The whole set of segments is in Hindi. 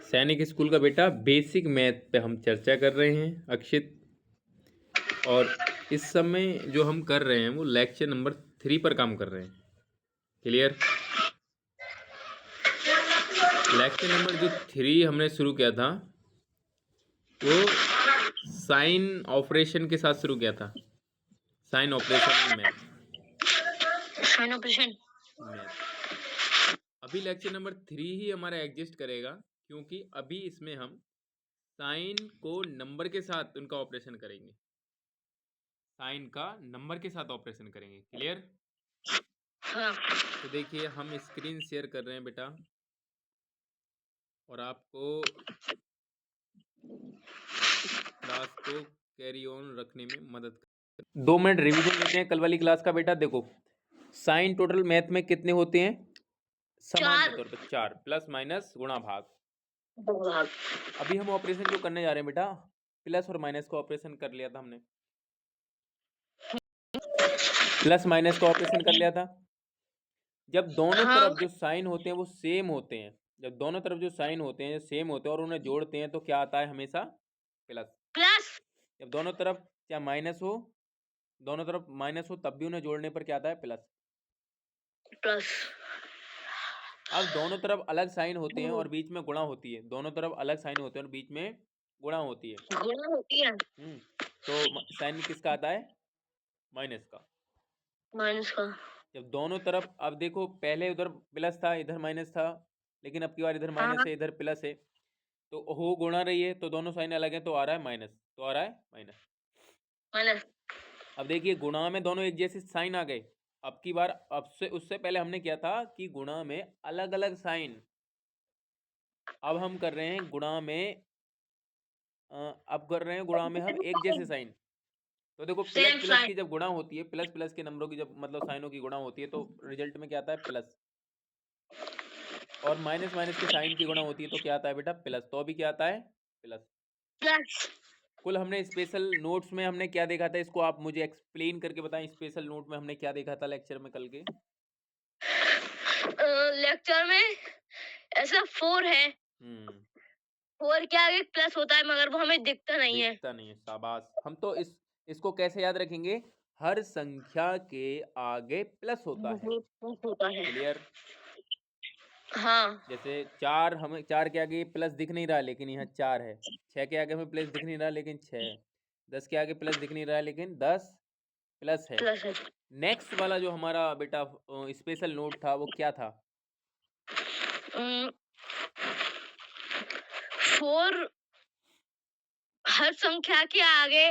सैनिक स्कूल का बेटा बेसिक मैथ पे हम चर्चा कर रहे हैं अक्षित। और इस समय जो हम कर रहे हैं वो लेक्चर नंबर 3 पर काम कर रहे हैं। क्लियर? लेक्चर नंबर जो 3 हमने शुरू किया था वो साइन ऑपरेशन के साथ शुरू किया था। Sign operation in math. अभी लेक्चर नंबर 3 ही हमारा एग्जिस्ट करेगा, क्योंकि अभी इसमें हम साइन को नंबर के साथ उनका ऑपरेशन करेंगे। साइन का नंबर के साथ ऑपरेशन करेंगे। क्लियर? हाँ। तो देखिए हम स्क्रीन शेयर कर रहे हैं बेटा, और आपको क्लास को कैरी ऑन रखने में मदद कर 2 मिनट रिवीजन लेते हैं कल वाली क्लास का। बेटा देखो, साइन टोटल मैथ में कितने होते हैं? सामान्य तौर पर 4 प्लस माइनस गुणा भाग। अभी हम ऑपरेशन जो करने जा रहे हैं बेटा, प्लस और माइनस का ऑपरेशन कर लिया था हमने। प्लस माइनस का ऑपरेशन कर लिया था। जब दोनों तरफ जो साइन होते हैं वो सेम होते हैं, जब दोनों तरफ जो साइन होते हैं सेम होते हैं और उन्हें जोड़ते हैं तो क्या आता है? हमेशा प्लस। जब दोनों तरफ क्या माइनस हो, दोनों तरफ माइनस हो तब भी उन्हें जोड़ने पर क्या आता है? प्लस। अब दोनों तरफ अलग साइन होते हैं और बीच में गुणा होती है। दोनों तरफ अलग साइन होते हैं और बीच में गुणा होती है। तो साइन किसका आता है? माइनस का। जब दोनों तरफ, अब देखो पहले उधर प्लस था इधर माइनस था, लेकिन अब की बार इधर माइनस है इधर प्लस है, तो हो गुणा रही है तो दोनों साइन अलग है तो आ रहा है माइनस, तो आ रहा है माइनस। अब देखिए गुणा में दोनों एक जैसे साइन आ गए। अब की बार अब से उससे पहले हमने किया था कि गुणा में अलग अलग साइन, अब हम कर रहे हैं गुणा में अब कर रहे हैं गुणा में हम एक जैसे साइन। तो देखो प्लस प्लस की जब गुणा होती है, प्लस प्लस के नंबरों की जब मतलब साइनों की गुणा होती है तो रिजल्ट में क्या आता है? प्लस। और माइनस माइनस के साइन की गुणा होती है तो क्या आता है बेटा? प्लस। तो अभी क्या आता है? प्लस। कुल हमने स्पेशल नोट्स में हमने क्या देखा था, इसको आप मुझे एक्सप्लेन करके बताएं। स्पेशल नोट में हमने क्या देखा था लेक्चर में कल के? लेक्चर में ऐसा 4 है, 4 के आगे प्लस होता है मगर वो हमें दिखता नहीं है। शाबाश। हम तो इसको कैसे याद रखेंगे? हर संख्या के आगे प्लस होता है। क्लियर? हाँ। जैसे 4, हमें 4 के आगे प्लस दिख नहीं रहा लेकिन यहाँ 4 है। 6 के आगे हमें प्लस दिख नहीं रहा लेकिन 6 है। 10 के आगे प्लस दिख नहीं रहा लेकिन 10 प्लस है। नेक्स्ट वाला जो हमारा बेटा स्पेशल नोट था वो क्या था? 4 हर संख्या के आगे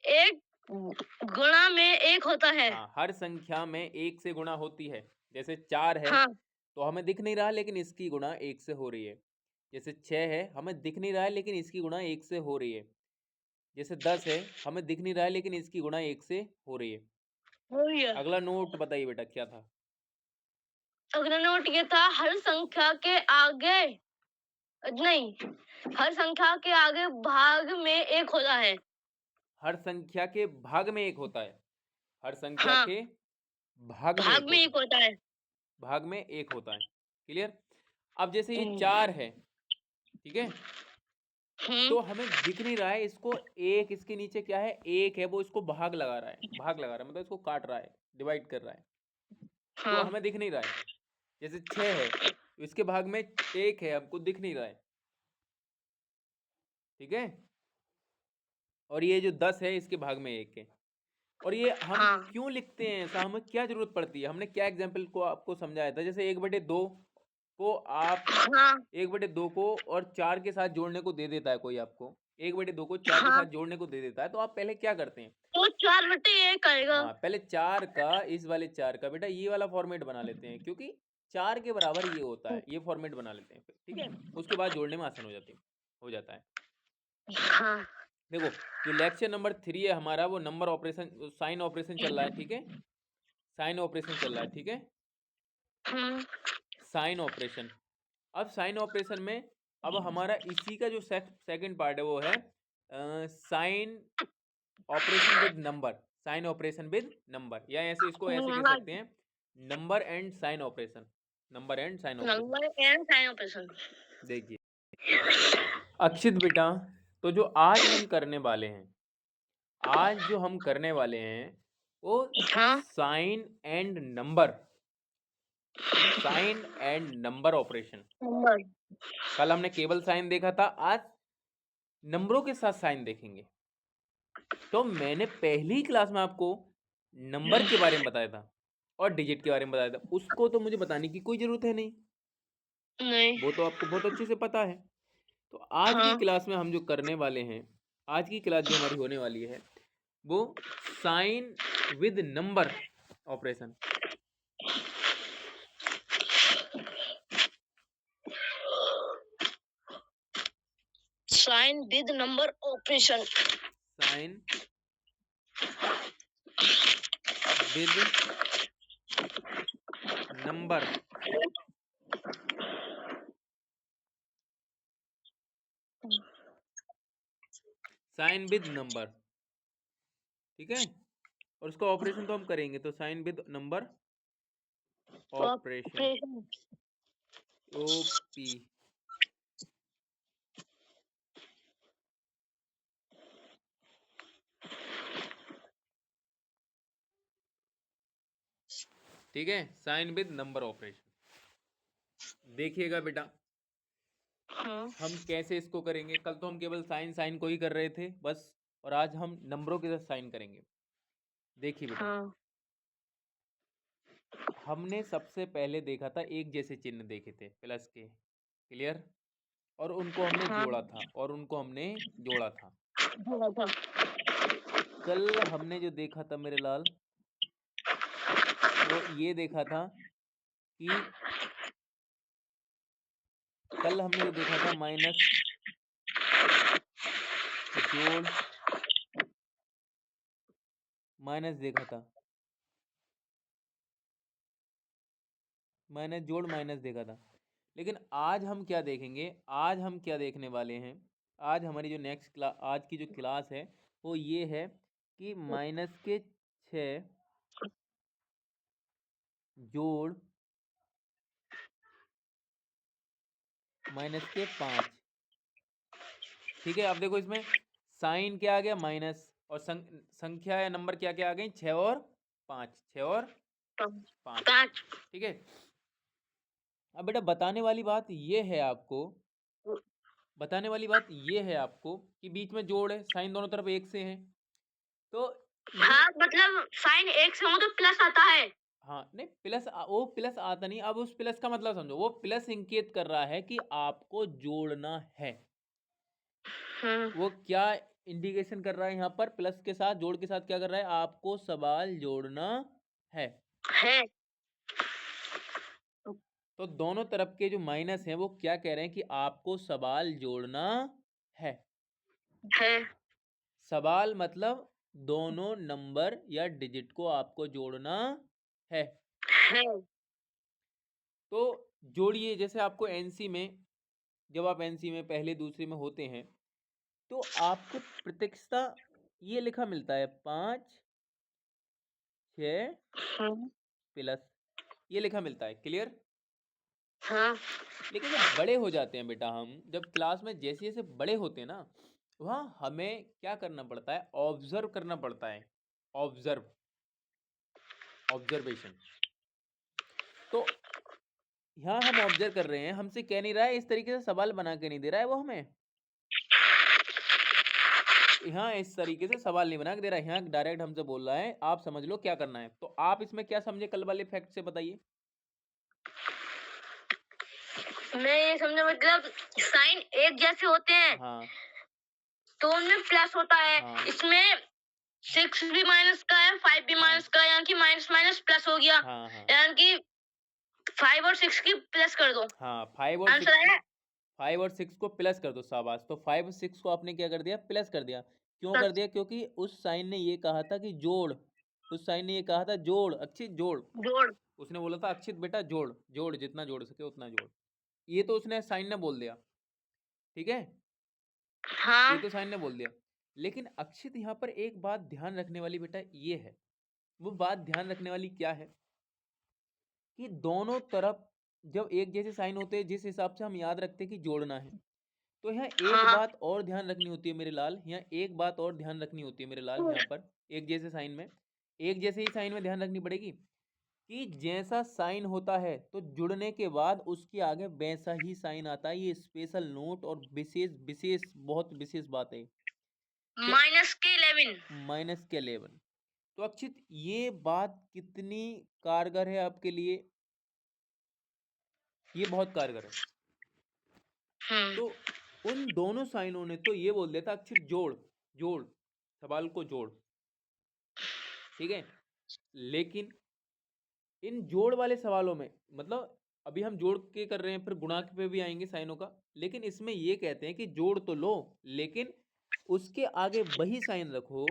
एक गुणा में 1 होता है। हाँ, हर संख्या में 1 से गुणा होती है। जैसे 4 है हाँ। तो हमें दिख नहीं रहा लेकिन इसकी गुणा 1 से हो रही है। जैसे 6 है हमें दिख नहीं रहा है लेकिन इसकी गुणा 1 से हो रही है। जैसे 10 है हमें दिख नहीं रहा है लेकिन इसकी गुणा 1 से हो रही है। अगला नोट बताइए बेटा क्या था? अगला नोट ये था, हर संख्या के आगे नहीं, हर संख्या के आगे भाग में 1 होता है। हर संख्या के भाग में 1 होता है। हर संख्या के भाग में 1 में 1 होता है। भाग में 1 होता है। क्लियर? अब जैसे ये 4 है, ठीक है, तो हमें दिख नहीं रहा है इसको, एक इसके नीचे क्या है? 1 है, वो इसको भाग लगा रहा है, मतलब इसको काट रहा है, डिवाइड कर रहा है, तो हमें दिख नहीं रहा है। जैसे 6 है तो इसके भाग में 1 है, हमको दिख नहीं रहा है। ठीक है? और ये जो 10 है इसके भाग में 1 है। और ये हम क्यों लिखते हैं ऐसा? हमें क्या जरूरत पड़ती है? हमने क्या एग्जाम्पल को आपको समझाया था? जैसे 1/2 को आप 1/2 को और 4 के साथ जोड़ने को दे देता है कोई आपको, 1/2 को 4 के साथ जोड़ने को दे देता है, तो आप पहले क्या करते हैं? तो 4/1 आएगा। हाँ, पहले 4 का, इस वाले 4 का बेटा ये वाला फॉर्मेट बना लेते हैं, क्योंकि 4 के बराबर ये होता है, ये फॉर्मेट बना लेते हैं फिर। ठीक है? उसके बाद जोड़ने में आसान हो जाता है। देखो जो लेक्चर नंबर 3 है हमारा वो नंबर ऑपरेशन, साइन ऑपरेशन चल रहा है। ठीक है? साइन ऑपरेशन चल रहा है। ठीक है? Sign operation. अब साइन ऑपरेशन में अब हमारा इसी का जो सेकंड पार्ट है वो है sign operation with number. Sign operation with number, या ऐसे इसको ऐसे कह सकते हैं, number and sign operation. Number and sign operation. देखिए अक्षित बेटा, तो जो आज हम करने वाले हैं, आज जो हम करने वाले हैं वो हाँ sign and number, sign and number operation. Number. कल हमने केवल साइन देखा था, आज नंबरों के साथ साइन देखेंगे। तो मैंने पहली क्लास में आपको नंबर के बारे में बताया था और डिजिट के बारे में बताया था, उसको तो मुझे बताने की कोई जरूरत है नहीं, नहीं। वो तो आपको बहुत अच्छे से पता है। तो आज की हाँ क्लास में हम जो करने वाले हैं, आज की क्लास जो हमारी होने वाली है वो sign with number operation. Sign with number operation. Sign with number, sign with number, ठीक है। और उसका ऑपरेशन तो हम करेंगे, तो sign with number operation, operation. OP. ठीक है, साइन विद नंबर ऑपरेशन। देखिएगा बेटा हाँ हम कैसे इसको करेंगे। कल तो हम केवल साइन साइन को ही कर रहे थे बस, और आज हम नंबरों के साथ साइन करेंगे। देखिए बेटा, हाँ हमने सबसे पहले देखा था एक जैसे चिन्ह देखे थे प्लस के, क्लियर, और उनको हमने हाँ जोड़ा था, और उनको हमने जोड़ा था। बोला था। कल हमने जो देखा था मेरे लाल, वो ये देखा था कि कल हमने जो देखा था माइनस, जोड़, माइनस देखा था, माइनस जोड़ माइनस देखा था। लेकिन आज हम क्या देखेंगे, आज हम क्या देखने वाले हैं, आज हमारी जो नेक्स्ट क्लास, आज की जो क्लास है वो ये है कि माइनस के 6 जोड़ माइनस के 5। ठीक है, अब देखो इसमें साइन क्या आ गया माइनस, और संख्या या नंबर क्या क्या आ गई, 6 और 5, 6 और 5। पाँच। ठीक है, अब बेटा बताने वाली बात ये है आपको, बताने वाली बात ये है आपको कि बीच में जोड़ है, साइन दोनों तरफ एक से हैं, तो ये, हाँ मतलब साइन एक से हो तो प्लस आता है। हाँ नहीं प्लस वो प्लस आता नहीं। अब उस प्लस का मतलब समझो, वो प्लस इंगित कर रहा है कि आपको जोड़ना है। वो क्या इंडिकेशन कर रहा है यहाँ पर, प्लस के साथ जोड़ के साथ क्या कर रहा है, आपको सवाल जोड़ना है। है। तो दोनों तरफ के जो माइनस हैं वो क्या कह रहे हैं कि आपको सवाल जोड़ना है। है। सवाल मतलब दोनों नंबर या डिजिट को आपको जोड़ना है। है। तो जोड़िए, जैसे आपको एनसी में, जब आप एनसी में पहले दूसरे में होते हैं तो आपको प्रत्यक्षता ये लिखा मिलता है 5 6 प्लस, ये लिखा मिलता है, क्लियर। हाँ लेकिन जब बड़े हो जाते हैं बेटा, हम जब क्लास में जैसे जैसे बड़े होते हैं ना, वहाँ हमें क्या करना पड़ता है, ऑब्जर्व करना पड़ता है, ऑब्जर्व, ऑब्जर्वेशन। तो यहाँ हम ऑब्जर्व कर रहे हैं, हमसे कह नहीं रहा है, इस तरीके से सवाल बना के नहीं दे रहा है वो हमें, यहाँ इस तरीके से सवाल नहीं बना के दे रहा है, यहाँ डायरेक्ट हमसे बोल रहा है आप समझ लो क्या करना है। तो आप इसमें क्या समझे कल वाले फैक्ट से, बताइए। मैं ये समझा मतलब साइन एक जैसे होते हैं हाँ तो उनमें प्लस होता है। हाँ इसमें 6 भी माइनस का है, 5 भी हाँ माइनस का है, यानी कि माइनस माइनस प्लस हो गया। हाँ हाँ यानी कि 5 और 6 की प्लस कर दो। हाँ, 5 और 6 आंसर को, है 5 और 6 को प्लस कर दो, शाबाश। तो 5 और 6 को आपने क्या कर दिया, प्लस कर दिया। क्यों कर प्लस। दिया, क्योंकि उस साइन ने ये कहा था कि जोड़, उस साइन ने ये कहा था जोड़, अक्षित जोड़। जोड़। उसने बोला था अक्षित बेटा जोड़, जोड़ जितना जोड़ सके उतना जोड़। ये तो उसने साइन ने बोल दिया, ठीक है, ये हाँ तो साइन ने बोल दिया। लेकिन अक्षित यहाँ पर एक बात ध्यान रखने वाली बेटा ये है, वो बात ध्यान रखने वाली क्या है कि दोनों तरफ जब एक जैसे साइन होते हैं, जिस हिसाब से हम याद रखते हैं कि जोड़ना है, तो यहाँ हाँ एक हाँ बात और ध्यान रखनी होती है मेरे लाल, यहाँ एक बात और ध्यान रखनी होती है मेरे लाल, यहाँ पर एक जैसे साइन में, एक जैसे ही साइन में ध्यान रखनी पड़ेगी कि जैसा साइन होता है तो जुड़ने के बाद उसके आगे वैसा ही साइन आता है। ये स्पेशल नोट और विशेष विशेष बहुत विशेष बात है कि -11 -11। तो अक्षित ये बात कितनी कारगर है आपके लिए? ये बहुत कारगर है। तो उन दोनों साइनों ने तो ये बोल दिया था अक्षित जोड़ जोड़, सवाल को जोड़, ठीक है। लेकिन इन जोड़ वाले सवालों में मतलब अभी हम जोड़ के कर रहे हैं, फिर गुणा पे भी आएंगे साइनों का, लेकिन इसमें ये कहते हैं कि जोड़ तो लो लेकिन उसके आगे वही साइन रखो,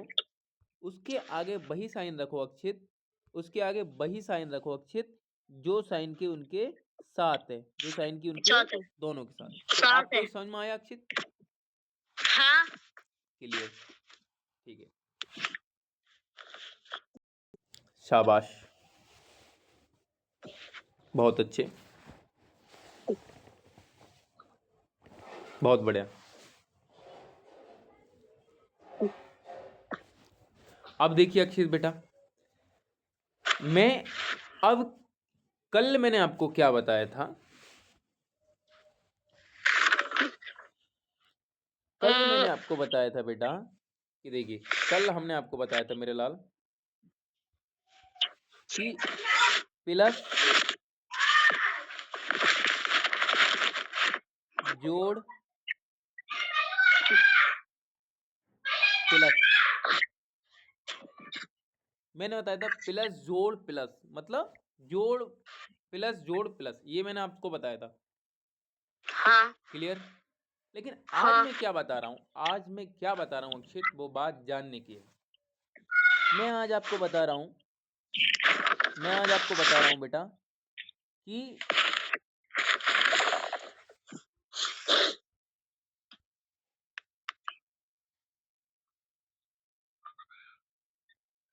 उसके आगे वही साइन रखो अक्षित, उसके आगे वही साइन रखो अक्षित जो साइन के उनके साथ है, जो साइन की उनके साथ है दोनों के साथ। तो साथ आपको है ये समझ में आया अक्षित? हाँ क्लियर, ठीक है, शाबाश, बहुत अच्छे, बहुत बढ़िया। अब देखिए अक्षित बेटा, मैं अब कल मैंने आपको क्या बताया था, कल मैंने आपको बताया था बेटा कि देखिए कल हमने आपको बताया था मेरे लाल कि प्लस जोड़ प्लस, मैंने बताया था प्लस जोड़ प्लस मतलब जोड़ प्लस जोड़ प्लस, ये मैंने आपको बताया था। हाँ क्लियर? लेकिन आज हाँ मैं क्या बता रहा हूँ, आज मैं क्या बता रहा हूँ अक्षित, वो बात जानने की है। मैं आज आपको बता रहा हूँ, मैं आज आपको बता रहा हूँ बेटा कि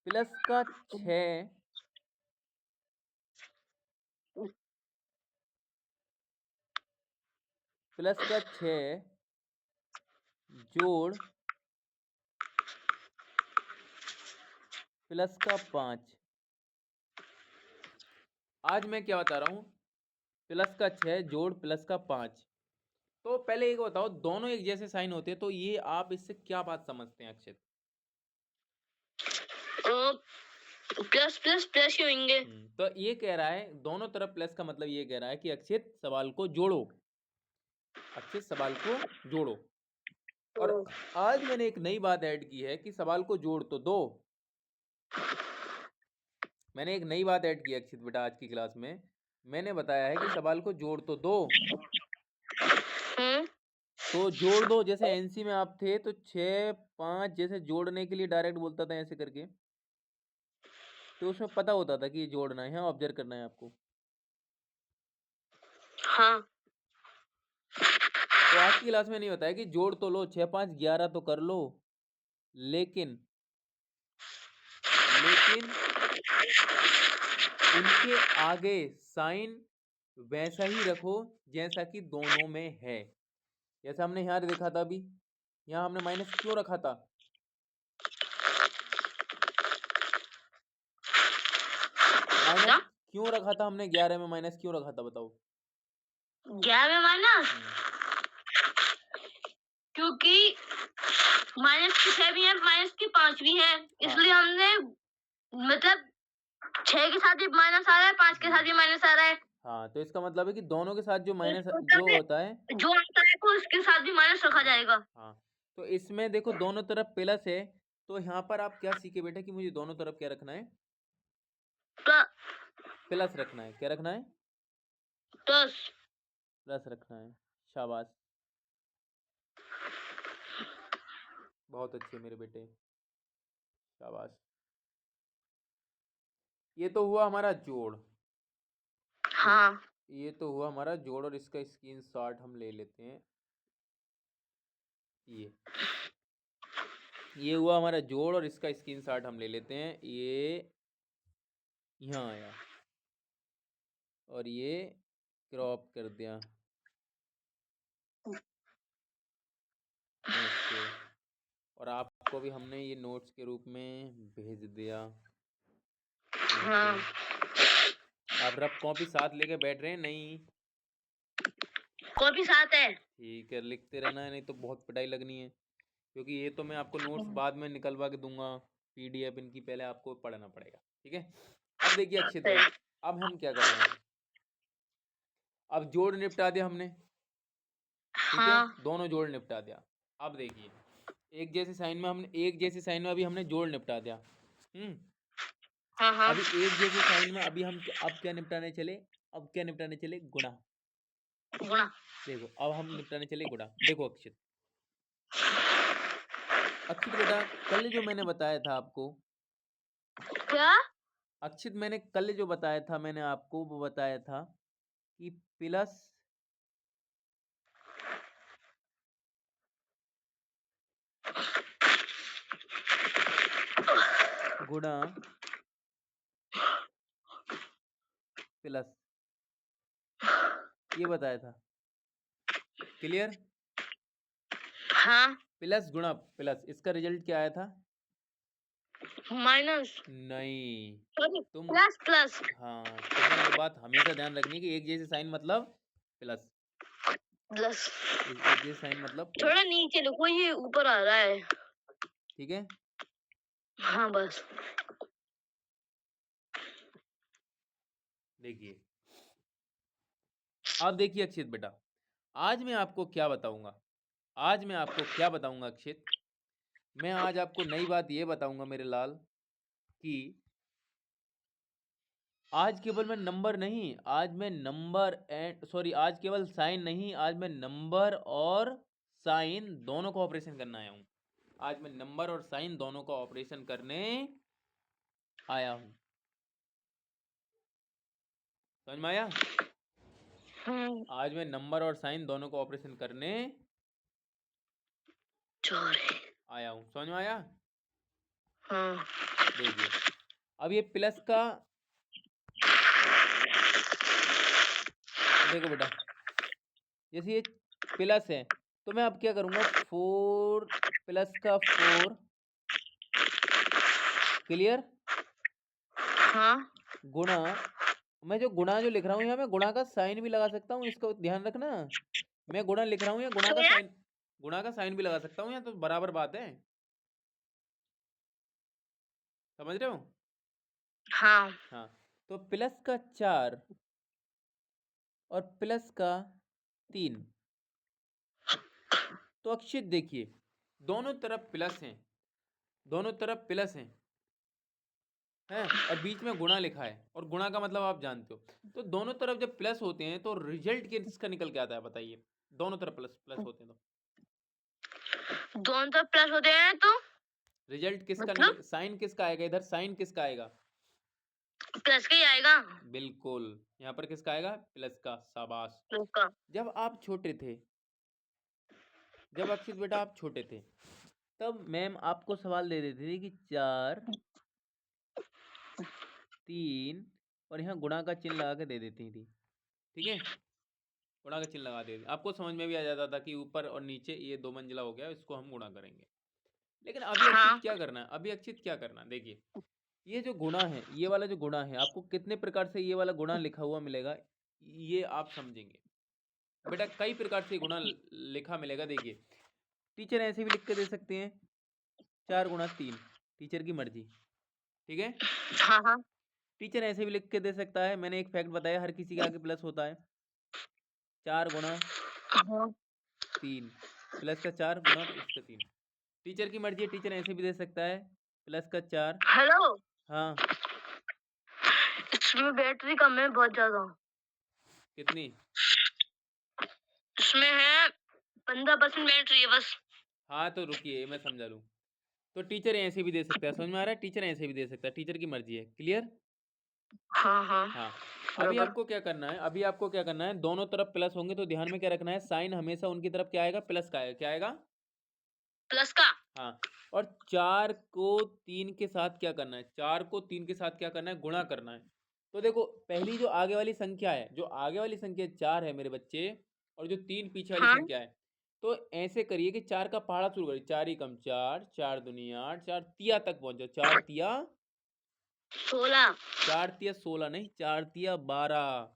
प्लस का 6 प्लस का 6 जोड़ प्लस का 5, आज मैं क्या बता रहा हूँ, प्लस का 6 जोड़ प्लस का 5। तो पहले एक बताओ, दोनों एक जैसे साइन होते हैं तो ये आप इससे क्या बात समझते हैं अक्षित? प्लस प्लस प्लस ही होंगे। तो ये कह रहा है दोनों तरफ प्लस का मतलब ये कह रहा है कि अक्षित सवाल को जोड़ो, अक्षित सवाल को जोड़ो। और आज मैंने एक नई बात ऐड की है कि सवाल को जोड़ तो दो, मैंने एक नई बात ऐड की है अक्षित बेटा आज की क्लास में, मैंने बताया है कि सवाल को जोड़ तो दो। तो जोड़ दो, जैसे एनसी में आप थे तो 6 5 जैसे जोड़ने के लिए डायरेक्ट बोलता था ऐसे करके, तो उसमें पता होता था कि ये जोड़ना है, ऑब्जर्व करना है आपको। हाँ तो आज की क्लास में नहीं होता है कि जोड़ तो लो 6 5 11 तो कर लो, लेकिन लेकिन उनके आगे साइन वैसा ही रखो जैसा कि दोनों में है। जैसा हमने यहाँ देखा था, अभी यहाँ हमने माइनस क्यों रखा था? माइनस क्यों रखा था हमने? 11 में माइनस क्यों रखा था बताओ? 11 में माइनस क्योंकि माइनस की 6 भी है, माइनस की 5 भी है, इसलिए हमने मतलब 6 के साथ भी माइनस आ रहा है, 5 के साथ भी माइनस आ रहा है। हाँ, तो इसका मतलब है कि दोनों के साथ जो माइनस टोटल जो में होता है, जो आता है तो उसके साथ भी माइनस रखा जाएगा। हाँ, तो इसमें देखो दोनों तरफ प्लस है, तो यहाँ पर आप क्या सीखे बेटा कि मुझे दोनों तरफ क्या रखना है? प्लस रखना है। क्या रखना है? प्लस प्लस रखना है। शाबाश, बहुत अच्छे मेरे बेटे, शाबाश। ये तो हुआ हमारा जोड़, हाँ ये तो हुआ हमारा जोड़, और इसका स्क्रीनशॉट हम ले लेते हैं। ये हुआ हमारा जोड़ और इसका स्क्रीनशॉट हम ले लेते हैं। ये यहाँ आया और ये क्रॉप कर दिया, ऐसे। और आपको भी हमने ये नोट्स के रूप में भेज दिया। हाँ ऐसे। आप रफ कॉपी साथ लेके बैठ रहे हैं? नहीं? कॉपी साथ है। ठीक है, लिखते रहना है, नहीं तो बहुत पिटाई लगनी है, क्योंकि ये तो मैं आपको नोट्स बाद में निकलवा के दूंगा, पीडीएफ इनकी पहले आपको पढ़ना पड़ेगा। ठीक है। अब देखिए अक्षित भाई, अब हम क्या कर रहे हैं, अब जोड़ निपटा दिया हमने, ठीक है, हाँ दोनों जोड़ निपटा दिया। अब देखिए एक जैसे साइन में अभी हमने जोड़ निपटा दिया। हाँ हाँ अभी एक जैसे साइन में अभी हम अब क्या निपटाने चले, गुणा। गुणा। देखो अब हम निपटाने चले गुणा। देखो अक्षित बेटा, कल जो मैंने बताया था आपको, क्या? अक्षित मैंने कल जो बताया था मैंने आपको, वो बताया था कि प्लस गुणा प्लस, ये बताया था। क्लियर? हाँ प्लस गुणा प्लस, इसका रिजल्ट क्या आया था? माइनस। नहीं, तुम प्लस प्लस। हाँ, तुम्हें ये बात हमेशा ध्यान रखनी है कि एक जैसे साइन मतलब प्लस, प्लस एक जैसे साइन मतलब प्लस। थोड़ा नीचे लिखो, ये ऊपर आ रहा है। ठीक है, हाँ बस। देखिए अब देखिए अक्षित बेटा, आज मैं आपको क्या बताऊंगा, अक्षित, मैं आज आपको नई बात ये बताऊंगा मेरे लाल, कि आज केवल मैं नंबर नहीं, आज मैं नंबर एंड सॉरी आज केवल साइन नहीं, आज मैं नंबर और साइन दोनों का ऑपरेशन करना आया हूं। आज मैं नंबर और साइन दोनों का ऑपरेशन करने आया हूं। समझ में आया? आज मैं नंबर और साइन दोनों का ऑपरेशन करने आया हूं। समझ में आया? हाँ देखिए अब ये प्लस का, देखो बेटा, जैसे ये प्लस है तो मैं अब क्या करूंगा, 4 प्लस का 4, क्लियर, हाँ गुणा, मैं जो गुणा जो लिख रहा हूँ यहाँ, मैं गुणा का साइन भी लगा सकता हूँ, इसका ध्यान रखना। मैं गुणा लिख रहा हूँ या गुणा का साइन भी लगा सकता हूँ, यहाँ तो बराबर बात है। समझ रहे हो? हाँ हाँ, तो प्लस का 4 और प्लस का 3, तो अक्षित देखिए दोनों तरफ प्लस हैं, हैं, और बीच में गुणा लिखा है, और गुणा का मतलब आप जानते हो, तो दोनों तरफ जब प्लस होते हैं तो रिजल्ट किसका निकल के आता है बताइए? दोनों तरफ प्लस प्लस होते हैं तो दोनों तरफ प्लस होते हैं तो रिजल्ट किसका मतलब निकल, साइन किसका आएगा इधर, साइन किसका आएगा? प्लस का ही आएगा। बिल्कुल, यहाँ पर किसका आएगा? प्लस का। शाबाश। प्लस का। जब आप छोटे थे, जब अक्षित बेटा आप छोटे थे, तब मैम आपको सवाल दे देती थी कि 4 3 और यहाँ गुणा का चिन्ह लगा के दे देती थी। ठीक है, गुणा का चिन्ह लगा देती, आपको समझ में भी आ जाता था कि ऊपर और नीचे ये 2 मंजिला हो गया, इसको हम गुणा करेंगे। लेकिन अभी अक्षित हाँ क्या करना है, देखिए ये जो गुणा है, ये वाला जो गुणा है, आपको कितने प्रकार से ये वाला गुणा लिखा हुआ मिलेगा, ये आप समझेंगे बेटा। कई प्रकार से गुणा लिखा मिलेगा। देखिए टीचर ऐसे भी लिख के दे सकते हैं, 4 गुणा 3, टीचर की मर्जी। ठीक है, हाँ हाँ टीचर ऐसे भी लिख के दे सकता है, मैंने एक फैक्ट बताया, हर किसी के आगे प्लस होता है। 4 गुणा 3, प्लस का 4 गुणा इसका 3, टीचर की मर्जी है, टीचर ऐसे भी दे सकता है, प्लस का 4। हेलो, हाँ, इसमें बैटरी कम है बहुत ज्यादा। कितनी? इसमें है 15% बैटरी है बस। हाँ तो रुकिए मैं समझा लूँ। तो टीचर ऐसे भी दे सकता है, समझ में आ रहा है? टीचर ऐसे भी दे सकता है, टीचर की मर्जी है। क्लियर? हाँ हाँ हाँ, अभी बराबर। आपको क्या करना है, दोनों तरफ प्लस होंगे तो ध्यान में क्या रखना है, साइन हमेशा उनकी तरफ क्या आएगा? प्लस का आएगा। क्या आएगा? प्लस का। हाँ, और 4 को 3 के साथ क्या करना है, 4 को 3 के साथ क्या करना है? गुणा करना है। तो देखो पहली जो आगे वाली संख्या है, 4 है मेरे बच्चे, और जो 3 पीछे वाली हाँ संख्या है, तो ऐसे करिए कि 4 का पहाड़ा शुरू करिए, 4 ही कम 4, 4 दूनी 8, 4 तिया तक पहुंच जाओ, 4 तिया 16 4 तिया 16 नहीं, 4 तिया 12,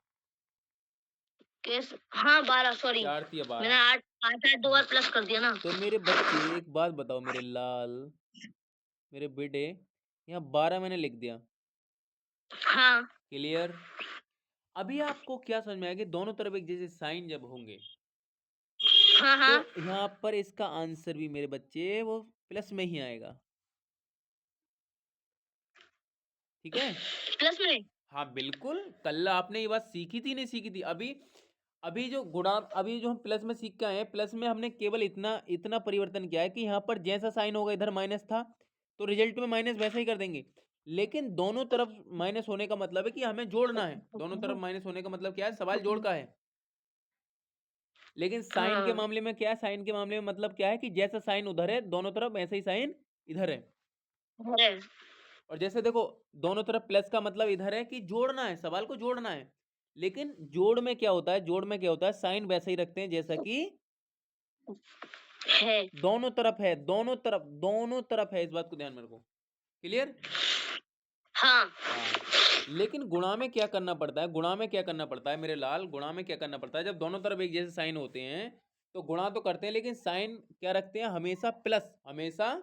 हाँ 12 सॉरी 4 तिया मैंने 12। 8 दो बार प्लस कर दिया ना। तो मेरे बच्चे एक बात बताओ, मेरे लाल, मेरे बेटे, यहाँ 12 मैंने लिख दिया, हाँ क्लियर। अभी आपको क्या समझ में आया कि दोनों तरफ एक जैसे साइन जब होंगे हाँ हाँ तो यहाँ पर इसका आंसर भी मेरे बच्चे वो प्लस में ही आएगा, ठीक है। प्लस में। हाँ बिल्कुल, कल आपने ये बात सीखी थी नहीं सीखी थी। अभी अभी जो गुणा, अभी जो हम प्लस में सीख के आए हैं, प्लस में हमने केवल इतना इतना परिवर्तन किया है कि यहाँ पर जैसा साइन होगा इधर माइनस था तो रिजल्ट में माइनस वैसा ही कर देंगे। लेकिन दोनों तरफ माइनस होने का मतलब है कि हमें जोड़ना है, दोनों तरफ माइनस होने का मतलब क्या है, सवाल जोड़ का है। लेकिन साइन के हाँ मामले में क्या है, साइन के मामले में मतलब क्या है कि जैसा साइन उधर है दोनों तरफ वैसे ही साइन इधर है। है। और जैसे देखो दोनों तरफ प्लस का मतलब इधर है कि जोड़ना है, सवाल को जोड़ना है। लेकिन जोड़ में क्या होता है, जोड़ में क्या होता है, साइन वैसे ही रखते हैं जैसा कि है। दोनों तरफ है, दोनों तरफ है, इस बात को ध्यान में रखो, क्लियर। हाँ हाँ लेकिन गुणा में क्या करना पड़ता है, गुणा में क्या करना पड़ता है मेरे लाल, गुणा में क्या करना पड़ता है, जब दोनों तरफ एक जैसे साइन होते हैं तो गुणा तो करते हैं लेकिन साइन क्या रखते हैं, हमेशा प्लस, हमेशा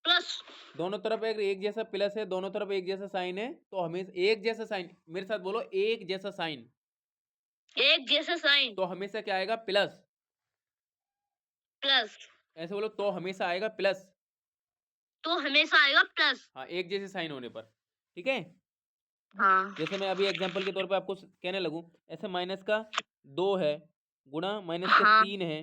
प्लस। दोनों तरफ एक जैसा प्लस है, दोनों तरफ एक जैसा साइन है तो हमेशा एक जैसा साइन, मेरे साथ बोलो एक जैसा साइन, एक जैसा साइन तो हमेशा क्या आएगा, प्लस। प्लस। ऐसे बोलो तो हमेशा आएगा प्लस। तो हमेशा आएगा प्लस। हाँ एक जैसे साइन होने पर, ठीक है। हाँ जैसे मैं अभी एग्जांपल के तौर पे आपको कहने लगूं, ऐसे माइनस का 2 है गुणा माइनस के हाँ 3 है,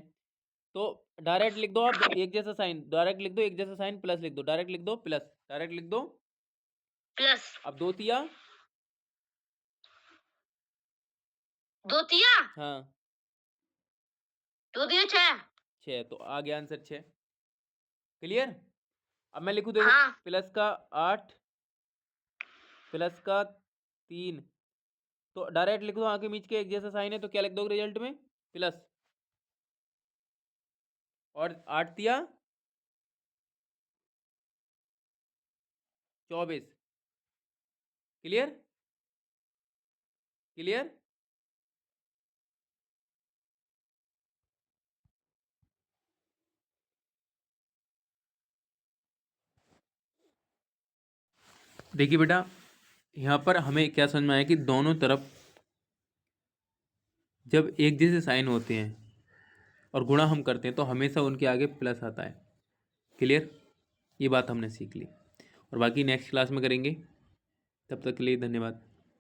तो डायरेक्ट लिख दो आप एक जैसा साइन, डायरेक्ट लिख दो एक जैसा साइन, प्लस लिख दो, डायरेक्ट लिख दो प्लस, डायरेक्ट लिख दो। प्लस। अब 2 तिया, दो तिया, हाँ दो तिया 6। 6, तो आ गया आंसर 6, क्लियर। अब मैं लिखूं देखो, हाँ प्लस का 8 प्लस का 3, तो डायरेक्ट लिख दो, आगे बीच के एक जैसा साइन है तो क्या लिख दो रिजल्ट में, प्लस। और 8 तिया 24, क्लियर, क्लियर। देखिए बेटा, यहाँ पर हमें क्या समझ में आया कि दोनों तरफ जब एक जैसे साइन होते हैं और गुणा हम करते हैं तो हमेशा उनके आगे प्लस आता है, क्लियर। ये बात हमने सीख ली और बाकी नेक्स्ट क्लास में करेंगे, तब तक के लिए धन्यवाद।